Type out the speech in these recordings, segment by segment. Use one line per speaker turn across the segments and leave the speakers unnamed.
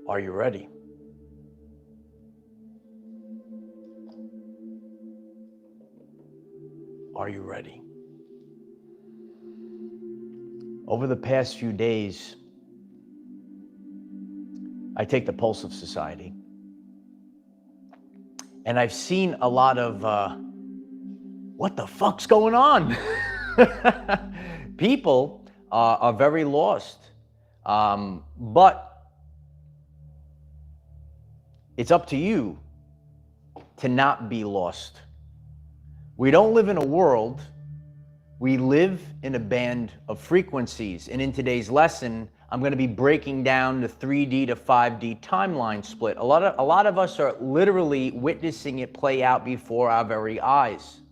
Are you ready? Are you ready? Over the past few days, I take the pulse of society. And I've seen a lot of, what the fuck's going on? People are very lost. But it's up to you to not be lost. We don't live in a world, we live in a band of frequencies. And in today's lesson, I'm going to be breaking down the 3D to 5D timeline split. A lot of us are literally witnessing it play out before our very eyes.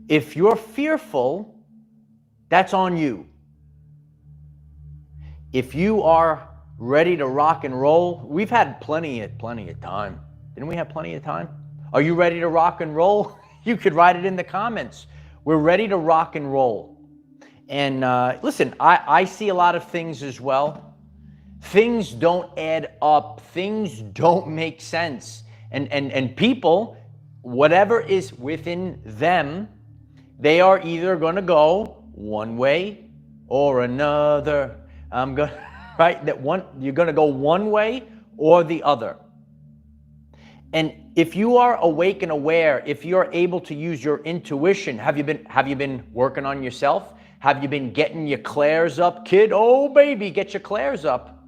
If you're fearful, that's on you. If you are ready to rock and roll, we've had plenty of time. Didn't we have plenty of time? Are you ready to rock and roll? You could write it in the comments. We're ready to rock and roll. And listen, I see a lot of things as well. Things don't add up. Things don't make sense. And people, whatever is within them, they are either going to go one way or another. Right? You're going to go one way or the other. And if you are awake and aware, if you're able to use your intuition, have you been working on yourself? Have you been getting your clairs up, kid? Oh, baby, get your clairs up.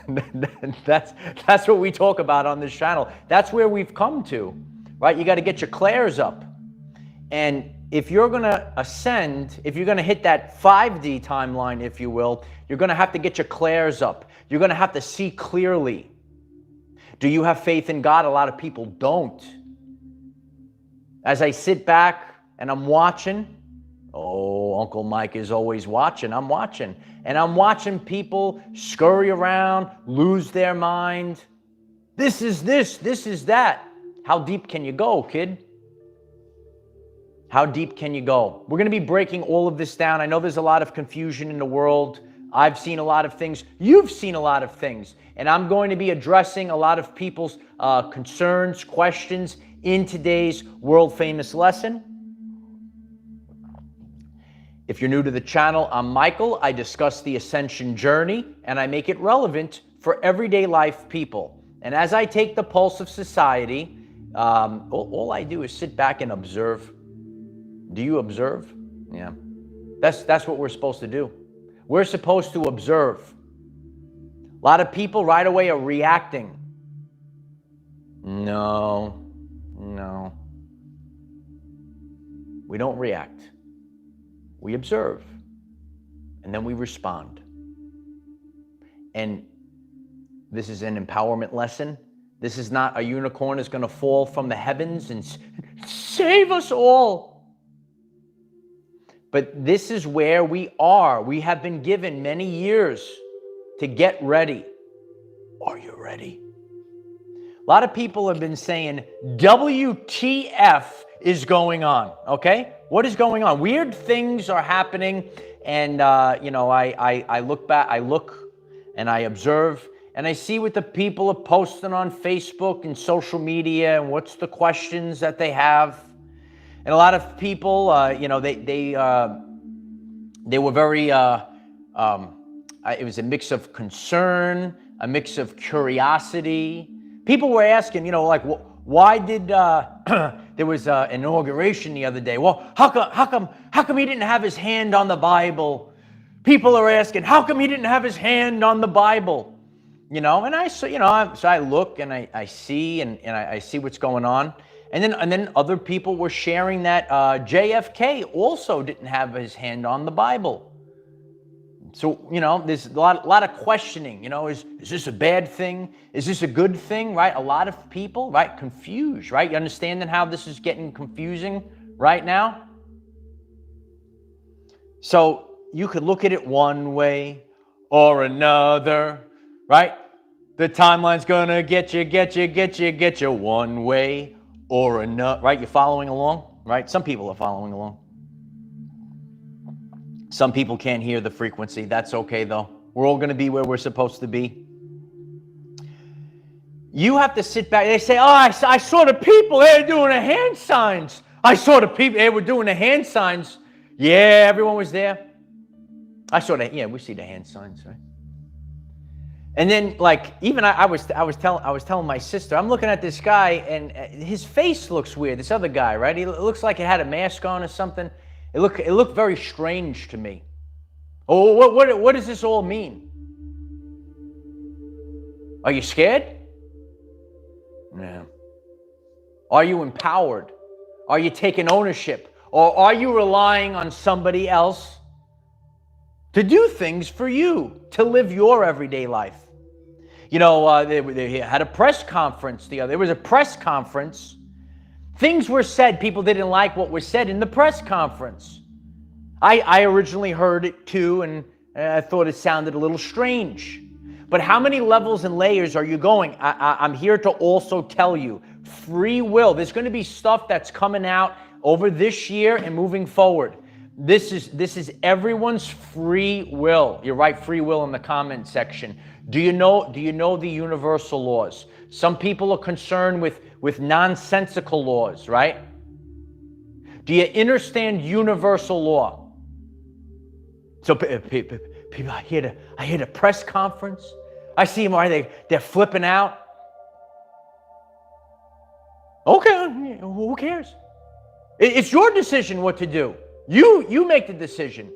That's what we talk about on this channel. That's where we've come to, right? You got to get your clairs up. And if you're going to ascend, if you're going to hit that 5D timeline, if you will, you're going to have to get your clairs up. You're going to have to see clearly. Do you have faith in God? A lot of people don't. As I sit back and I'm watching, oh, Uncle Mike is always watching. I'm watching. And I'm watching people scurry around, lose their mind. This is this is that. How deep can you go, kid? How deep can you go? We're going to be breaking all of this down. I know there's a lot of confusion in the world. I've seen a lot of things. You've seen a lot of things. And I'm going to be addressing a lot of people's concerns, questions in today's world-famous lesson. If you're new to the channel, I'm Michael. I discuss the ascension journey, and I make it relevant for everyday life people. And as I take the pulse of society, all I do is sit back and observe. Do you observe? Yeah. That's what we're supposed to do. We're supposed to observe. A lot of people right away are reacting. No. We don't react. We observe. And then we respond. And this is an empowerment lesson. This is not a unicorn is going to fall from the heavens and save us all. But this is where we are. We have been given many years to get ready. Are you ready? A lot of people have been saying, WTF is going on, okay? What is going on? Weird things are happening, and I look back, I look and I observe, and I see what the people are posting on Facebook and social media, and what's the questions that they have. And a lot of people, they were very, it was a mix of concern, a mix of curiosity. People were asking, why did, there was an inauguration the other day. Well, how come he didn't have his hand on the Bible? People are asking, how come he didn't have his hand on the Bible? And so I look and I see, and I see what's going on. And then other people were sharing that JFK also didn't have his hand on the Bible. So, there's a lot of questioning, is this a bad thing? Is this a good thing, right? A lot of people, right, confused, right? You understanding how this is getting confusing right now? So you could look at it one way or another, right? The timeline's gonna get you one way or another, right? You're following along, right? Some people are following along. Some people can't hear the frequency. That's okay, though. We're all going to be where we're supposed to be. You have to sit back. They say, oh, I saw the people. They were doing the hand signs. I saw the people. They were doing the hand signs. Yeah, everyone was there. I saw that. Yeah, we see the hand signs, right? And then, like, even I was telling my sister, I'm looking at this guy, and his face looks weird. This other guy, right? He looks like he had a mask on or something. It looked very strange to me. Oh, what does this all mean? Are you scared? No. Are you empowered? Are you taking ownership? Or are you relying on somebody else to do things for you, to live your everyday life? You know, they had a press conference the other. There was a press conference. Things were said. People didn't like what was said in the press conference. I originally heard it too, and I thought it sounded a little strange. But how many levels and layers are you going? I'm here to also tell you, free will. There's going to be stuff that's coming out over this year and moving forward. This is everyone's free will. You write free will in the comment section. Do you know the universal laws? Some people are concerned with nonsensical laws, right? Do you understand universal law? So people, I hear the press conference. I see them, they're flipping out. Okay, who cares? It's your decision what to do. You make the decision.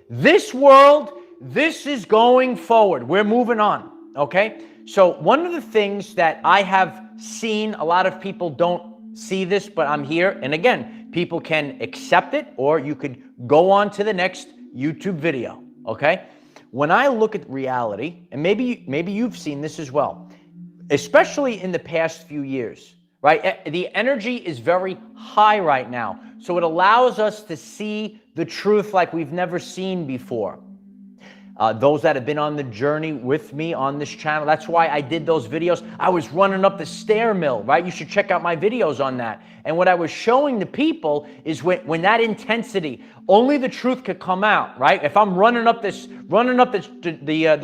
This world, this is going forward. We're moving on, okay? So one of the things that I have seen, a lot of people don't see this, but I'm here. And again, people can accept it, or you could go on to the next YouTube video, okay? When I look at reality, and maybe you've seen this as well, especially in the past few years, right? The energy is very high right now. So it allows us to see the truth like we've never seen before. Those that have been on the journey with me on this channel, that's why I did those videos. I was running up the stair mill, right? You should check out my videos on that. And what I was showing the people is when that intensity, only the truth could come out, right? If I'm running up the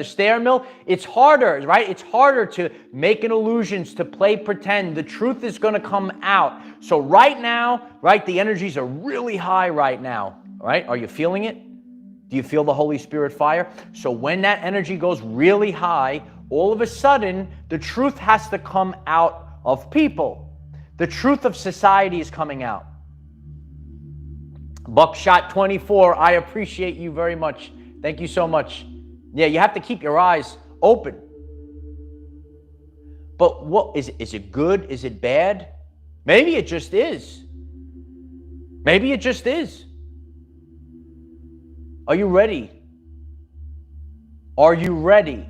stair mill, it's harder, right? It's harder to make an illusions, to play pretend. The truth is going to come out. So right now, right, the energies are really high right now, right? Are you feeling it? Do you feel the Holy Spirit fire? So when that energy goes really high, all of a sudden, the truth has to come out of people. The truth of society is coming out. Buckshot 24, I appreciate you very much. Thank you so much. Yeah, you have to keep your eyes open. But what is it good? Is it bad? Maybe it just is. Maybe it just is. Are you ready? Are you ready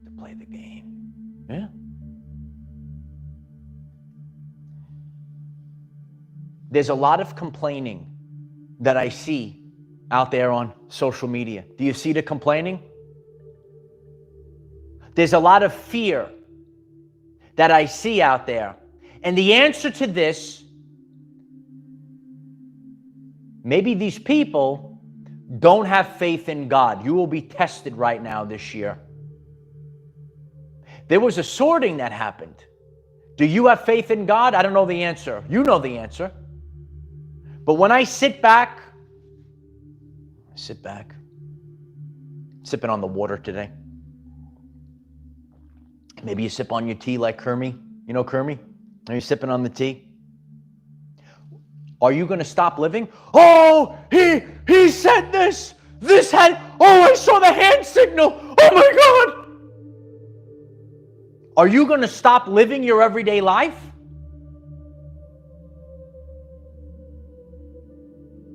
to play the game? Yeah. There's a lot of complaining that I see out there on social media. Do you see the complaining? There's a lot of fear that I see out there. And the answer to this, maybe these people don't have faith in God. You will be tested right now this year. There was a sorting that happened. Do you have faith in God? I don't know the answer. You know the answer. But when I sit back, sipping on the water today. Maybe you sip on your tea like Kermie. You know Kermie? Are you sipping on the tea? Are you going to stop living? Oh, he said this. This had, oh, I saw the hand signal. Oh my God. Are you going to stop living your everyday life?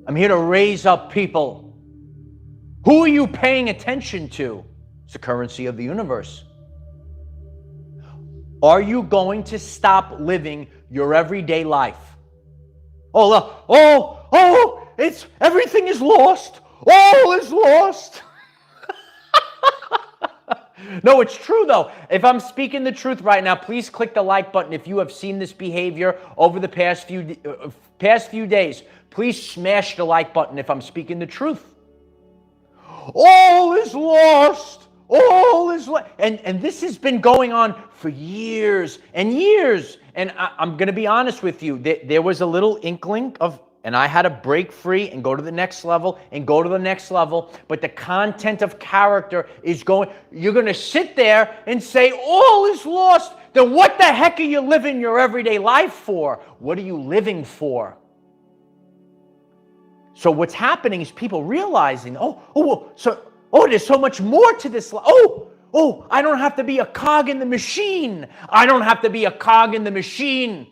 I'm here to raise up people. Who are you paying attention to? It's the currency of the universe. Are you going to stop living your everyday life? It's everything is lost. All is lost. No, it's true though. If I'm speaking the truth right now, please click the like button. If you have seen this behavior over the past few days, please smash the like button if I'm speaking the truth. All is lost. All is lost. And this has been going on for years and years. And I'm going to be honest with you. There was a little inkling of, and I had to break free and go to the next level and go to the next level. But the content of character is going, you're going to sit there and say, all is lost. Then what the heck are you living your everyday life for? What are you living for? So what's happening is people realizing, there's so much more to this life. I don't have to be a cog in the machine. I don't have to be a cog in the machine.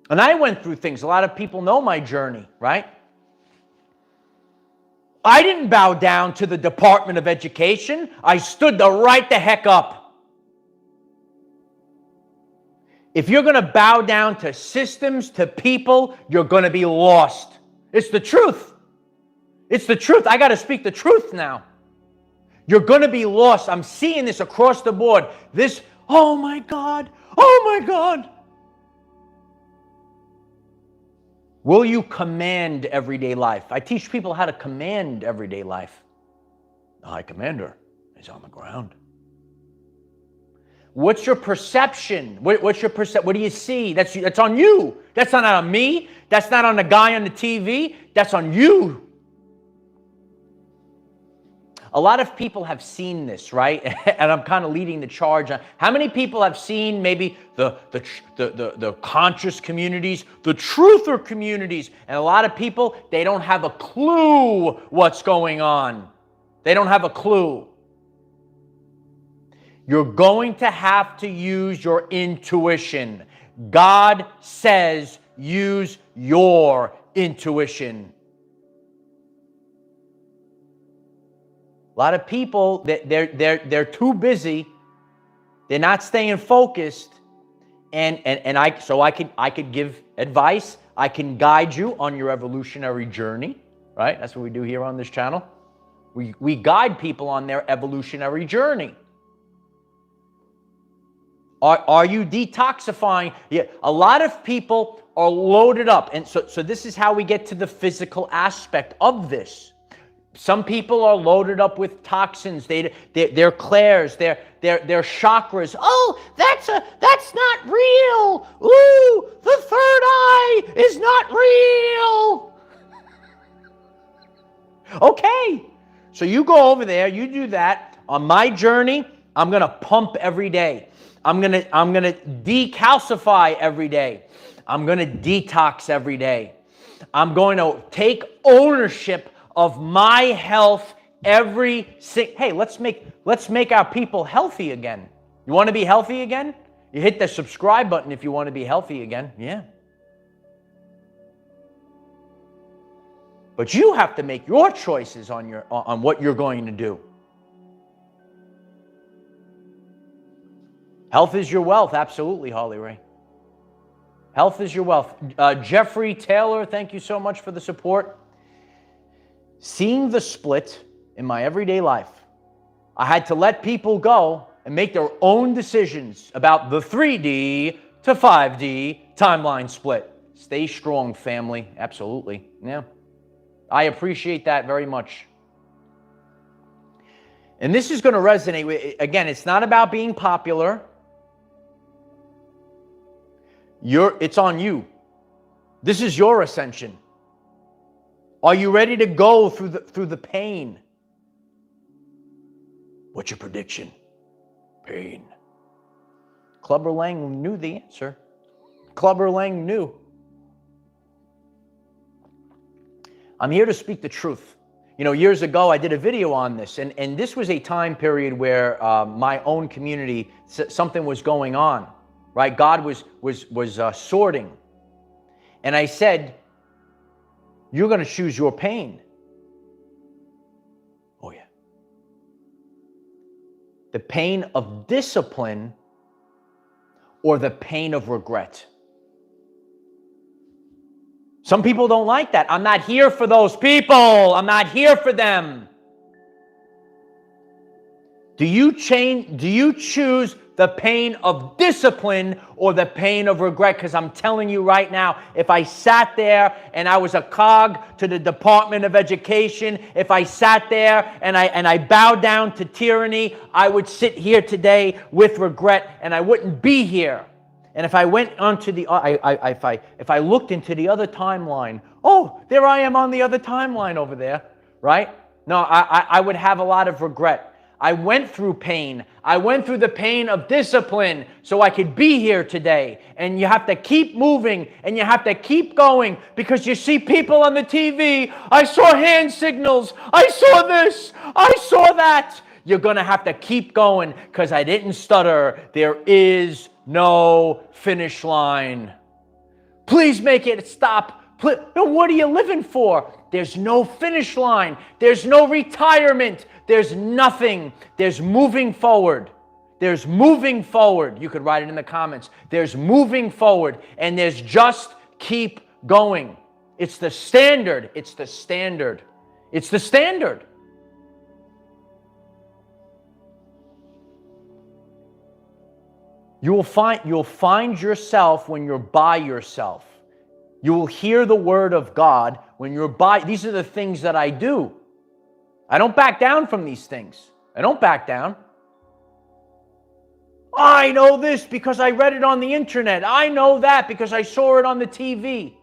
And I went through things. A lot of people know my journey, right? I didn't bow down to the Department of Education. I stood right the heck up. If you're going to bow down to systems, to people, you're going to be lost. It's the truth. It's the truth. I got to speak the truth now. You're going to be lost. I'm seeing this across the board. This, oh my God. Will you command everyday life? I teach people how to command everyday life. The high commander is on the ground. What's your perception? What's your perception? What do you see? That's on you. That's not on me. That's not on the guy on the TV. That's on you. A lot of people have seen this, right? And I'm kind of leading the charge on how many people have seen maybe the conscious communities, the truther communities, and a lot of people, they don't have a clue what's going on. They don't have a clue. You're going to have to use your intuition. God says use your intuition. A lot of people, they're too busy. They're not staying focused. And I could give advice. I can guide you on your evolutionary journey, right? That's what we do here on this channel. We guide people on their evolutionary journey. Are you detoxifying? Yeah, a lot of people are loaded up. And so this is how we get to the physical aspect of this. Some people are loaded up with toxins. Their clairs, their chakras. Oh, that's not real. Ooh, the third eye is not real. Okay, so you go over there, you do that. On my journey, I'm gonna pump every day. I'm gonna decalcify every day. I'm gonna detox every day. I'm going to take ownership of my health hey, let's make our people healthy again. You want to be healthy again? You hit the subscribe button if you want to be healthy again. Yeah. But you have to make your choices on what you're going to do. Health is your wealth. Absolutely, Holly Ray. Health is your wealth. Jeffrey Taylor, thank you so much for the support. Seeing the split in my everyday life, I had to let people go and make their own decisions about the 3D to 5D timeline split. Stay strong, family. Absolutely. Yeah. I appreciate that very much. And this is going to resonate with, again, it's not about being popular. It's on you. This is your ascension. Are you ready to go through the pain? What's your prediction? Pain. Clubber Lang knew the answer. Clubber Lang knew. I'm here to speak the truth. You know, years ago, I did a video on this, and this was a time period where my own community, something was going on, right? God was sorting. And I said, you're going to choose your pain. Oh, yeah. The pain of discipline or the pain of regret. Some people don't like that. I'm not here for those people. I'm not here for them. Do you choose the pain of discipline or the pain of regret. Because I'm telling you right now, if I sat there and I was a cog to the Department of Education, if I sat there and I bowed down to tyranny, I would sit here today with regret and I wouldn't be here. And if I went onto the, if I looked into the other timeline, oh, there I am on the other timeline over there, right? No, I would have a lot of regret. I went through pain. I went through the pain of discipline so I could be here today. And you have to keep moving and you have to keep going because you see people on the TV. I saw hand signals. I saw this. I saw that. You're going to have to keep going because I didn't stutter. There is no finish line. Please make it stop. No, what are you living for? There's no finish line. There's no retirement. There's nothing. There's moving forward. There's moving forward. You could write it in the comments. There's moving forward. And there's just keep going. It's the standard. It's the standard. It's the standard. You'll find yourself when you're by yourself. You will hear the word of God when you're by. These are the things that I do. I don't back down from these things. I don't back down. I know this because I read it on the internet. I know that because I saw it on the TV.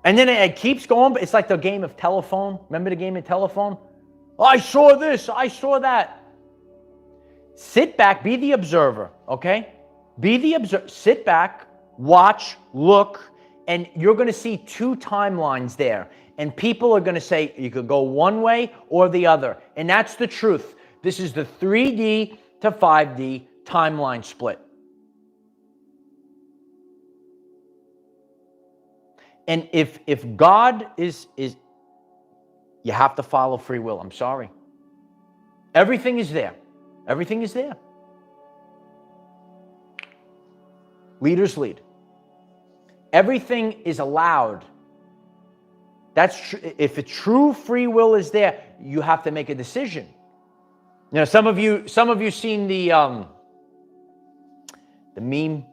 And then it keeps going. It's like the game of telephone. Remember the game of telephone? I saw this. I saw that. Sit back. Be the observer. Okay? Be the observer. Sit back. Watch, look, and you're going to see two timelines there. And people are going to say you could go one way or the other. And that's the truth. This is the 3D to 5D timeline split. And if God is you have to follow free will. I'm sorry. Everything is there. Everything is there. Leaders lead. Everything is allowed. That's true. If a true free will is there, you have to make a decision. You know, some of you seen the meme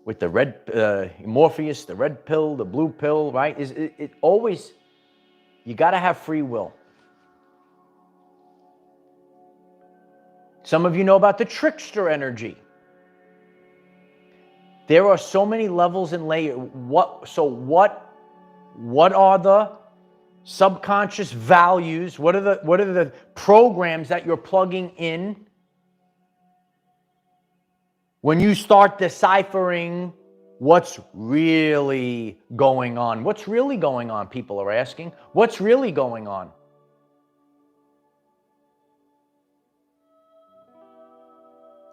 with the red Morpheus, the red pill, the blue pill, right? It always, you got to have free will. Some of you know about the trickster energy. There are so many levels and layers. What are the subconscious values? What are the programs that you're plugging in when you start deciphering what's really going on? What's really going on? People are asking. What's really going on?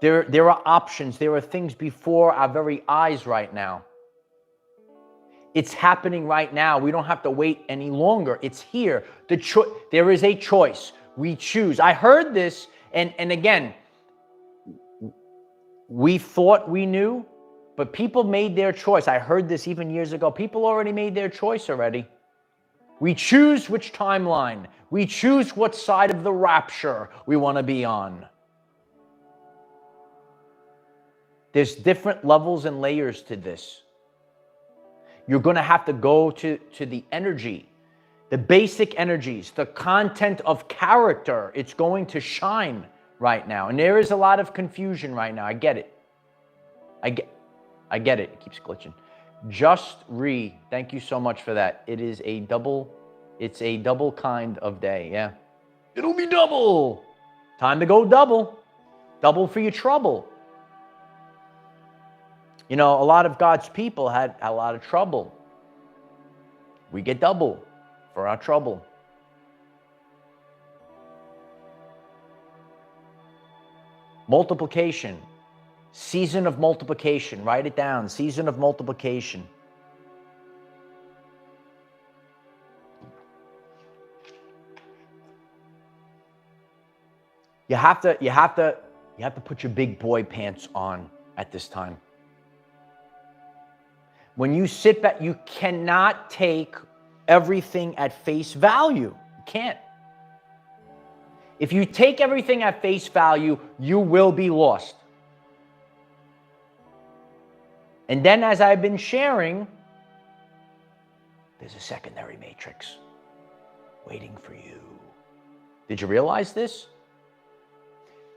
There are options. There are things before our very eyes right now. It's happening right now. We don't have to wait any longer. It's here. There is a choice. We choose. I heard this, and again, we thought we knew, but people made their choice. I heard this even years ago. People already made their choice already. We choose which timeline. We choose what side of the rapture we want to be on. There's different levels and layers to this. You're going to have to go to the energy, the basic energies, the content of character. It's going to shine right now. And there is a lot of confusion right now. I get it. I get it. It keeps glitching. Thank you so much for that. It's a double kind of day. Yeah. It'll be double. Time to go double. Double for your trouble. You know, a lot of God's people had a lot of trouble. We get double for our trouble. Multiplication. Season of multiplication. Write it down. Season of multiplication. You have to put your big boy pants on at this time. When you sit back, you cannot take everything at face value. You can't. If you take everything at face value, you will be lost. And then, as I've been sharing, there's a secondary matrix waiting for you. Did you realize this?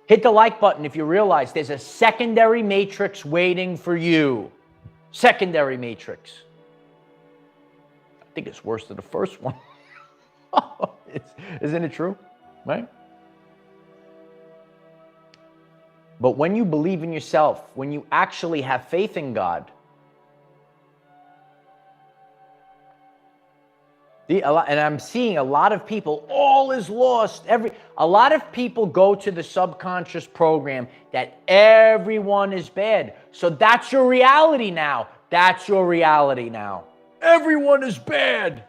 Hit the like button if you realize there's a secondary matrix waiting for you. Secondary matrix. I think it's worse than the first one. Isn't it true? Right? But when you believe in yourself, when you actually have faith in God, and I'm seeing a lot of people, all is lost. A lot of people go to the subconscious program that everyone is bad. So that's your reality now. That's your reality now. Everyone is bad.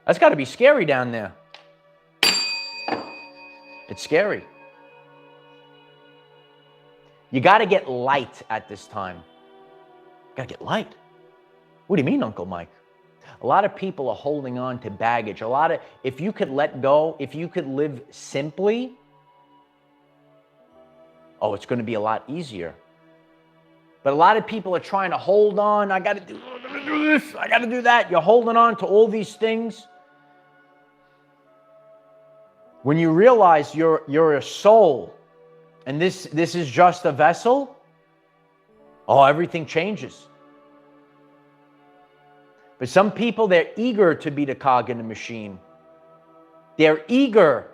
That's got to be scary down there. It's scary. You got to get light at this time. Got to get light. What do you mean, Uncle Mike? A lot of people are holding on to baggage. If you could let go, if you could live simply, it's going to be a lot easier. But a lot of people are trying to hold on. I got to do this. I got to do that. You're holding on to all these things. When you realize you're a soul and this is just a vessel, everything changes. But some people, they're eager to be the cog in the machine. They're eager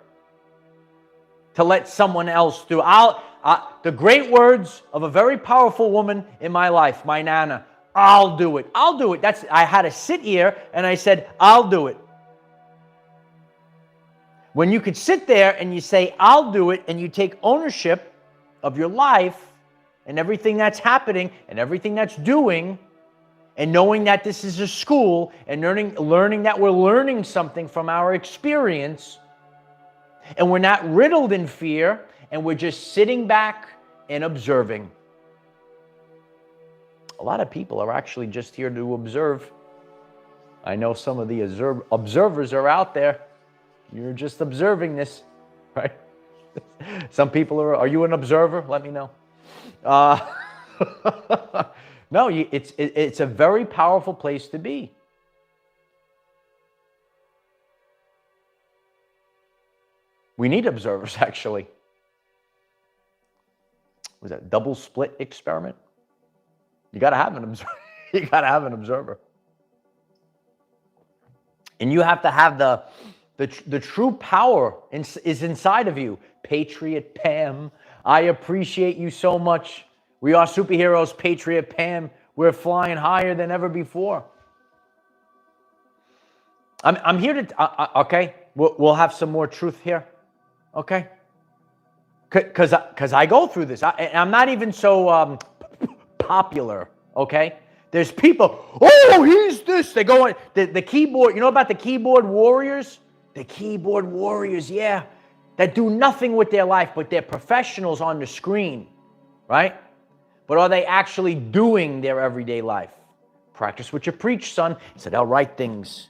to let someone else do. The great words of a very powerful woman in my life, my Nana, I'll do it. I'll do it. I had to sit here and I said, I'll do it. When you could sit there and you say, I'll do it, and you take ownership of your life and everything that's happening and everything that's doing, and knowing that this is a school, and learning that we're learning something from our experience, and we're not riddled in fear, and we're just sitting back and observing. A lot of people are actually just here to observe. I know some of the observers are out there. You're just observing this, right? Some people are you an observer? Let me know. No, it's a very powerful place to be. We need observers, actually. Was that a double split experiment? You got to have an observer. You got to have an observer. And you have to have the true power is inside of you. Patriot Pam, I appreciate you so much. We are superheroes, Patriot Pam. We're flying higher than ever before. I'm here to, okay, we'll have some more truth here, okay? Because I go through this. I'm not even so popular, okay? There's people, he's this. They go on, the keyboard, you know about the keyboard warriors? The keyboard warriors, yeah, that do nothing with their life, but they're professionals on the screen, right? But are they actually doing their everyday life? Practice what you preach, son. So they'll write things.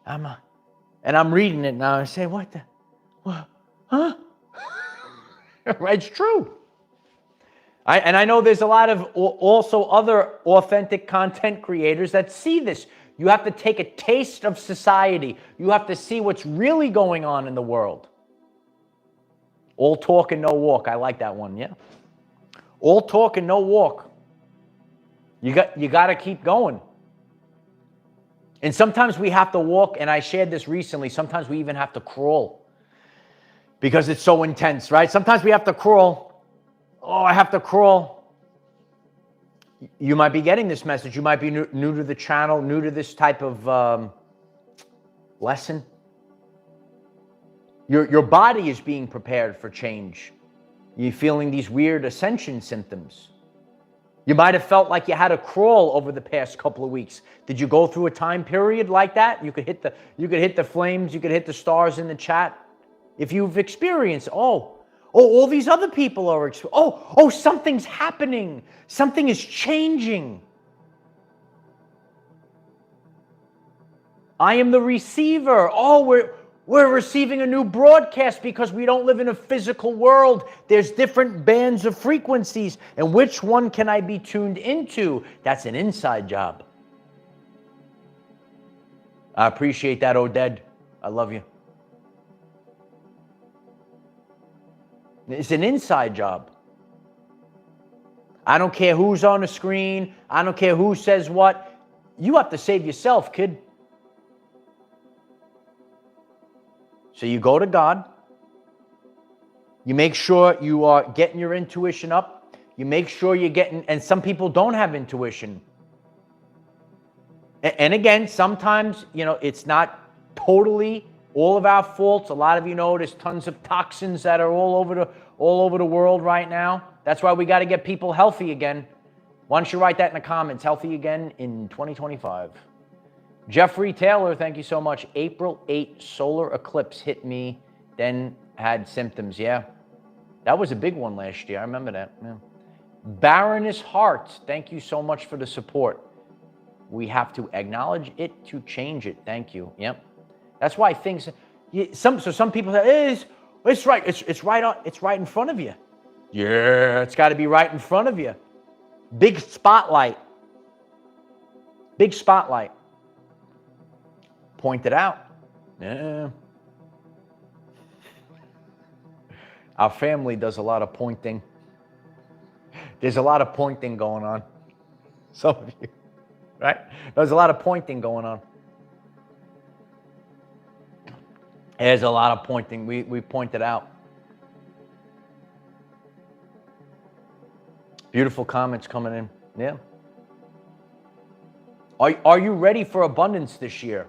And I'm reading it now. I say, what? Huh? It's true. And I know there's a lot of also other authentic content creators that see this. You have to take a taste of society. You have to see what's really going on in the world. All talk and no walk. I like that one, yeah. All talk and no walk. You got to keep going. And sometimes we have to walk, and I shared this recently, sometimes we even have to crawl because it's so intense, right? Sometimes we have to crawl. I have to crawl. You might be getting this message. You might be new to the channel, new to this type of lesson. Your body is being prepared for change. You're feeling these weird ascension symptoms. You might have felt like you had to crawl over the past couple of weeks. Did you go through a time period like that? You could hit the flames, you could hit the stars in the chat. If you've experienced, all these other people are, something's happening. Something is changing. I am the receiver. We're receiving a new broadcast because we don't live in a physical world. There's different bands of frequencies. And which one can I be tuned into? That's an inside job. I appreciate that, Oded. I love you. It's an inside job. I don't care who's on the screen. I don't care who says what. You have to save yourself, kid. So you go to God. You make sure you are getting your intuition up. You make sure you're getting, and some people don't have intuition. And again, sometimes, it's not totally all of our faults. A lot of you know there's tons of toxins that are all over the world right now. That's why we got to get people healthy again. Why don't you write that in the comments? Healthy again in 2025. Jeffrey Taylor, thank you so much. April 8 solar eclipse hit me, then had symptoms. Yeah, that was a big one last year. I remember that. Yeah. Baroness Hart, thank you so much for the support. We have to acknowledge it to change it. Thank you. Yep. That's why things. Some people say it's right. It's right in front of you. Yeah, it's got to be right in front of you. Big spotlight. Big spotlight. Point it out. Yeah. Our family does a lot of pointing. There's a lot of pointing going on. Some of you, right? There's a lot of pointing going on. There's a lot of pointing. We pointed out. Beautiful comments coming in. Yeah. Are you ready for abundance this year?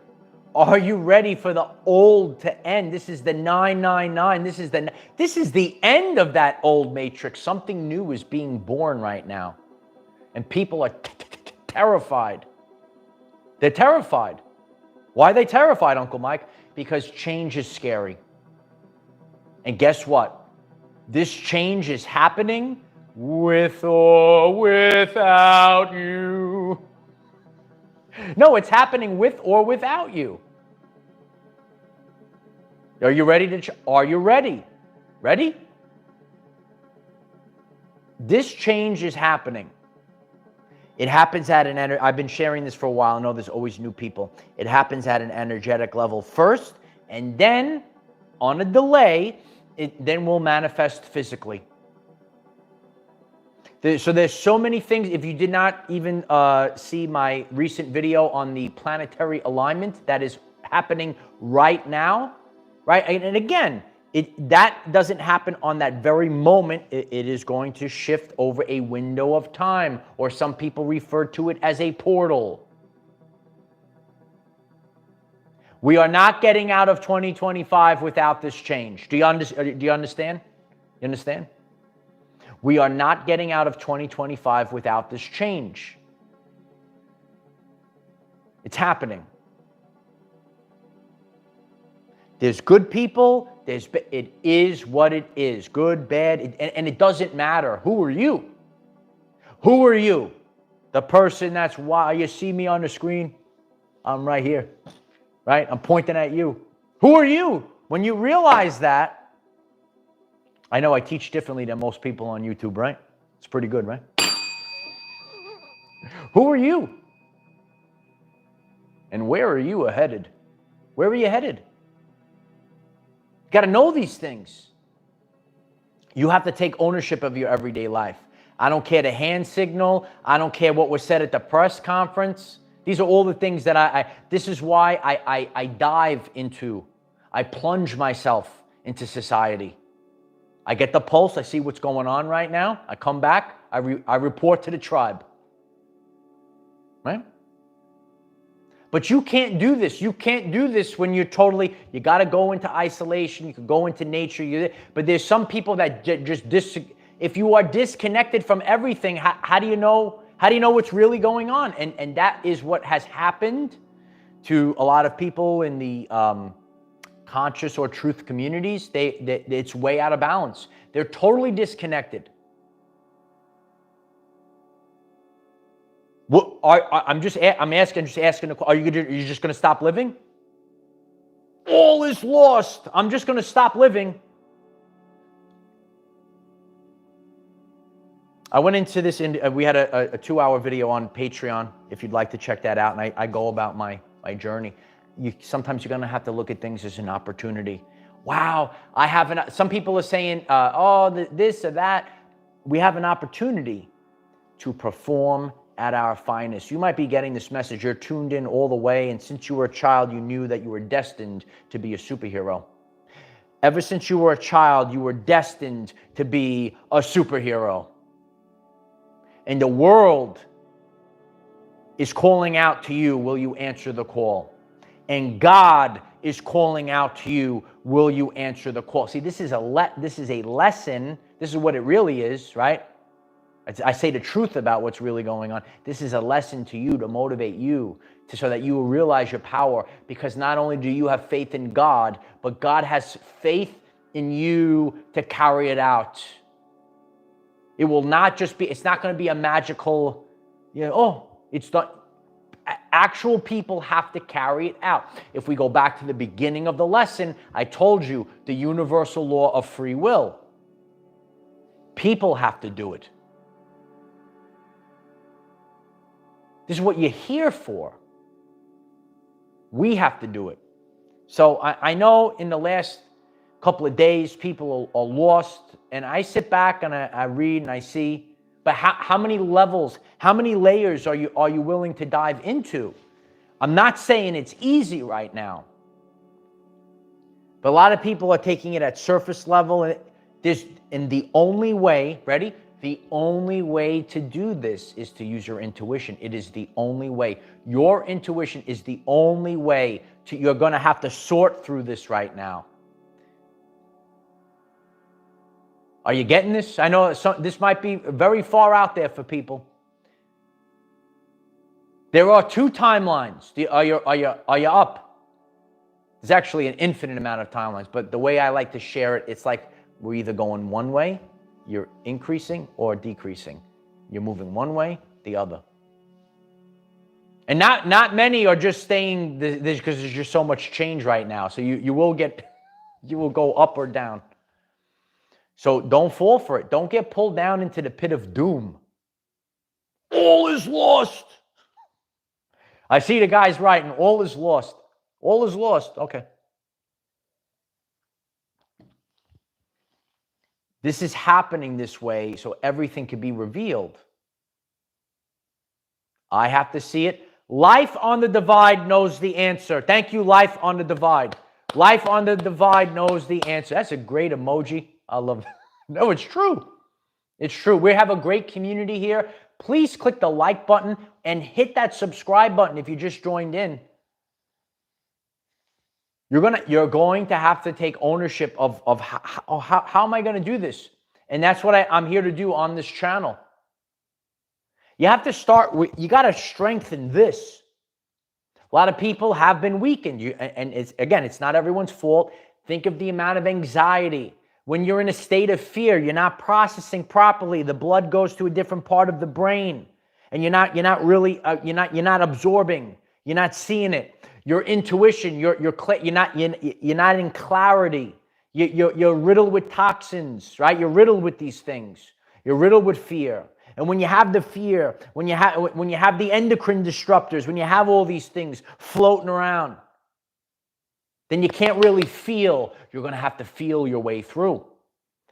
Are you ready for the old to end? This is the 999. This is the end of that old matrix. Something new is being born right now. And people are terrified. They're terrified. Why are they terrified, Uncle Mike? Because change is scary. And guess what? This change is happening with or without you. No, it's happening with or without you. Are you ready are you ready? Ready? This change is happening. It happens at an energy. I've been sharing this for a while. I know there's always new people. It happens at an energetic level first, and then on a delay, it then will manifest physically. So there's so many things. If you did not even see my recent video on the planetary alignment that is happening right now, right? And again, that doesn't happen on that very moment. It is going to shift over a window of time, or some people refer to it as a portal. We are not getting out of 2025 without this change. Do you understand? You understand? We are not getting out of 2025 without this change. It's happening. There's good people. It is what it is. Good, bad, and it doesn't matter. Who are you? Who are you? The person that's why you see me on the screen. I'm right here, right? I'm pointing at you. Who are you? When you realize that, I know I teach differently than most people on YouTube, right? It's pretty good, right? Who are you? And where are you headed? Where are you headed? You got to know these things. You have to take ownership of your everyday life. I don't care the hand signal. I don't care what was said at the press conference. These are all the things that this is why I dive into, I plunge myself into society. I get the pulse. I see what's going on right now. I come back. I report to the tribe. Right? But you can't do this. You can't do this when you're totally, you got to go into isolation. You can go into nature. But there's some people that just, if you are disconnected from everything, how do you know what's really going on? And that is what has happened to a lot of people in the conscious or truth communities. It's way out of balance. They're totally disconnected. What I'm just asking. Are you just going to stop living? All is lost. I'm just going to stop living. I went into this, we had a 2-hour video on Patreon, if you'd like to check that out, and I go about my journey. Sometimes you're going to have to look at things as an opportunity. Wow, some people are saying, this or that. We have an opportunity to perform at our finest. You might be getting this message. You're tuned in all the way, and since you were a child, you knew that you were destined to be a superhero. Ever since you were a child, you were destined to be a superhero. And the world is calling out to you, will you answer the call? And God is calling out to you, will you answer the call? See, this is a lesson. This is what it really is, right? I say the truth about what's really going on. This is a lesson to you, to motivate you, so that you will realize your power. Because not only do you have faith in God, but God has faith in you to carry it out. It will not just be, it's not going to be a magical, it's not. Actual people have to carry it out. If we go back to the beginning of the lesson, I told you the universal law of free will. People have to do it. This is what you're here for. We have to do it. So I know in the last couple of days, people are lost, and I sit back and I read and I see, but how many levels, how many layers are you willing to dive into? I'm not saying it's easy right now, but a lot of people are taking it at surface level, and the only way, ready? The only way to do this is to use your intuition. It is the only way. Your intuition is the only way you're going to have to sort through this right now. Are you getting this? I know this might be very far out there for people. There are 2 timelines. Are you up? There's actually an infinite amount of timelines, but the way I like to share it, it's like we're either going one way, you're increasing, or decreasing. You're moving one way, the other. And not many are just staying this because there's just so much change right now. So you will go up or down. So don't fall for it. Don't get pulled down into the pit of doom. All is lost. I see the guys writing, all is lost. All is lost. Okay. This is happening this way so everything can be revealed. I have to see it. Life on the Divide knows the answer. Thank you, Life on the Divide. Life on the Divide knows the answer. That's a great emoji. I love that. No, it's true. It's true. We have a great community here. Please click the like button and hit that subscribe button if you just joined in. You're going to have to take ownership of how am I going to do this? And that's what I'm here to do on this channel. You have to start with, you got to strengthen this. A lot of people have been weakened. And it's not everyone's fault. Think of the amount of anxiety. When you're in a state of fear, you're not processing properly. The blood goes to a different part of the brain, and you're not absorbing. You're not seeing it. Your intuition, you're not in clarity. You're riddled with toxins, right? You're riddled with these things. You're riddled with fear. And when you have the fear, when you have the endocrine disruptors, when you have all these things floating around, then you can't really feel. You're going to have to feel your way through.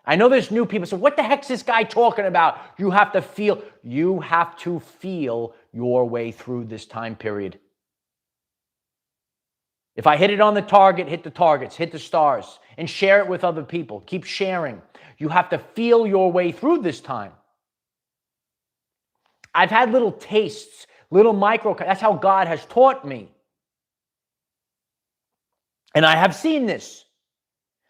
I know there's new people. So what the heck's this guy talking about? You have to feel. You have to feel your way through this time period. If I hit it on the target, hit the targets, hit the stars, and share it with other people. Keep sharing. You have to feel your way through this time. I've had little tastes, little micro. That's how God has taught me. And I have seen this.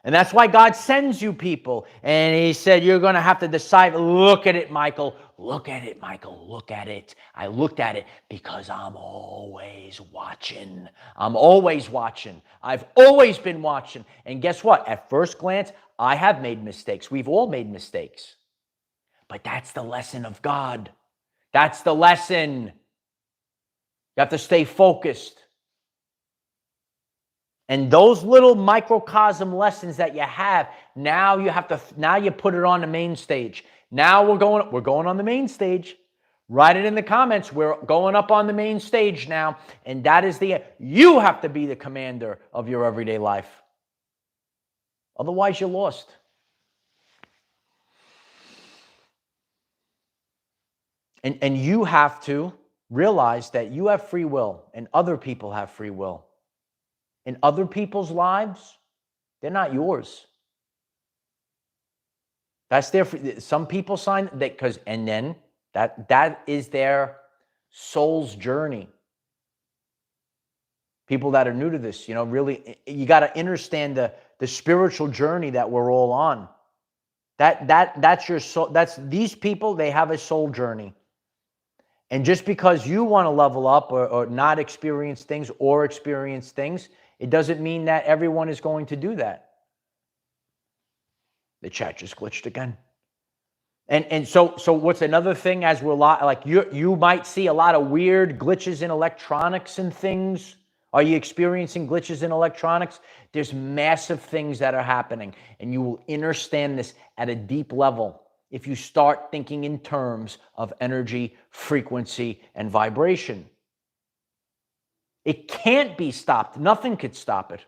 And that's why God sends you people. And he said, you're going to have to decide. Look at it, Michael. Look at it, Michael. Look at it. I looked at it because I'm always watching. I'm always watching. I've always been watching. And guess what? At first glance, I have made mistakes. We've all made mistakes. But that's the lesson of God. That's the lesson. You have to stay focused. And those little microcosm lessons that you have, now you put it on the main stage. Now we're going on the main stage. Write it in the comments. We're going up on the main stage now. And that is you have to be the commander of your everyday life. Otherwise, you're lost. And you have to realize that you have free will and other people have free will. In other people's lives, they're not yours. That's some people sign that and then that is their soul's journey. People that are new to this, really, you got to understand the spiritual journey that we're all on. That's your soul. These people, they have a soul journey. And just because you want to level up or not experience things or experience things, it doesn't mean that everyone is going to do that. The chat just glitched again. And so what's another thing as we're like you might see a lot of weird glitches in electronics and things. Are you experiencing glitches in electronics? There's massive things that are happening, and you will understand this at a deep level if you start thinking in terms of energy, frequency, and vibration. It can't be stopped. Nothing could stop it.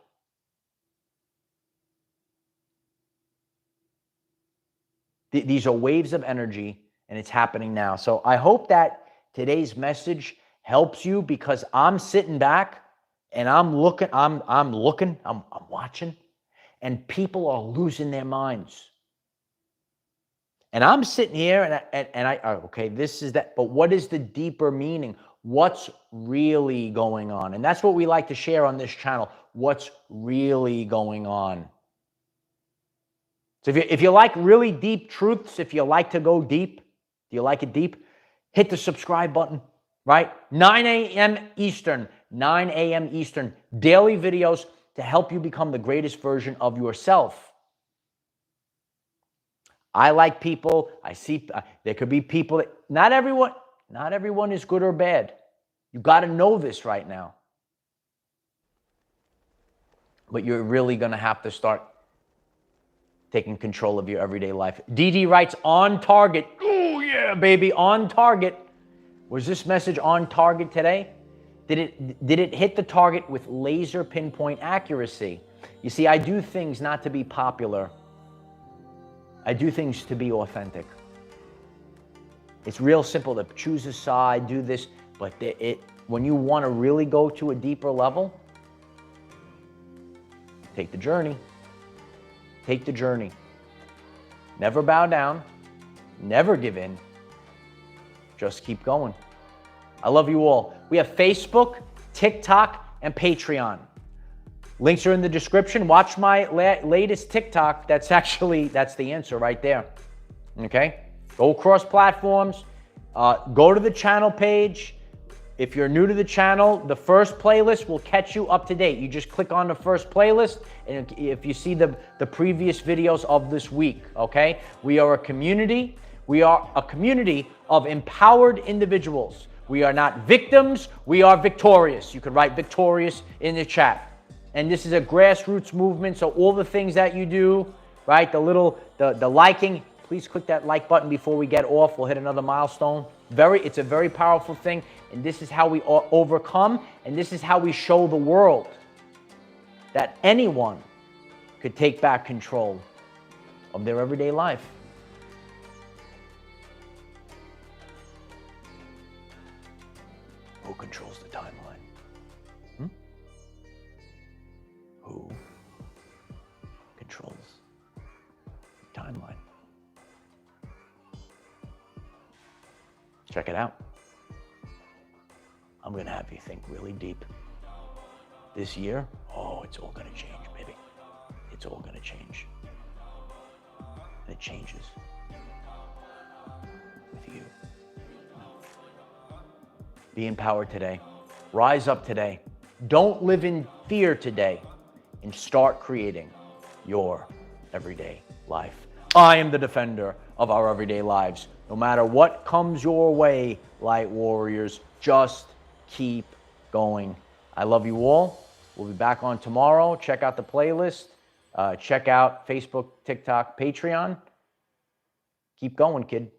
These are waves of energy, and it's happening now. So I hope that today's message helps you, because I'm sitting back and I'm watching, and people are losing their minds. And I'm sitting here and I okay, this is that, but what is the deeper meaning? What's really going on? And that's what we like to share on this channel. What's really going on? So if you like really deep truths, if you like to go deep, do you like it deep? Hit the subscribe button, right? 9 a.m. Eastern, 9 a.m. Eastern, daily videos to help you become the greatest version of yourself. I like people. I see there could be people that not everyone is good or bad. You got to know this right now. But you're really going to have to start taking control of your everyday life. DD writes, on target. Oh yeah, baby, on target. Was this message on target today? Did it hit the target with laser pinpoint accuracy? You see, I do things not to be popular. I do things to be authentic. It's real simple to choose a side, do this, but when you want to really go to a deeper level, take the journey. Take the journey. Never bow down. Never give in. Just keep going. I love you all. We have Facebook, TikTok, and Patreon. Links are in the description. Watch my latest TikTok. That's the answer right there. Okay? Go across platforms. Go to the channel page. If you're new to the channel, the first playlist will catch you up to date. You just click on the first playlist, and if you see the previous videos of this week, okay? We are a community. We are a community of empowered individuals. We are not victims. We are victorious. You can write victorious in the chat. And this is a grassroots movement, so all the things that you do, right? The liking, please click that like button before we get off. We'll hit another milestone. It's a very powerful thing, and this is how we overcome, and this is how we show the world that anyone could take back control of their everyday life. Who controls the timeline? Who controls the timeline? Check it out. I'm going to have you think really deep. This year, it's all going to change, baby. It's all going to change. And it changes with you. Be empowered today. Rise up today. Don't live in fear today, and start creating your everyday life. I am the defender of our everyday lives. No matter what comes your way, light warriors, just keep going. I love you all. We'll be back on tomorrow. Check out the playlist. Check out Facebook, TikTok, Patreon. Keep going, kid.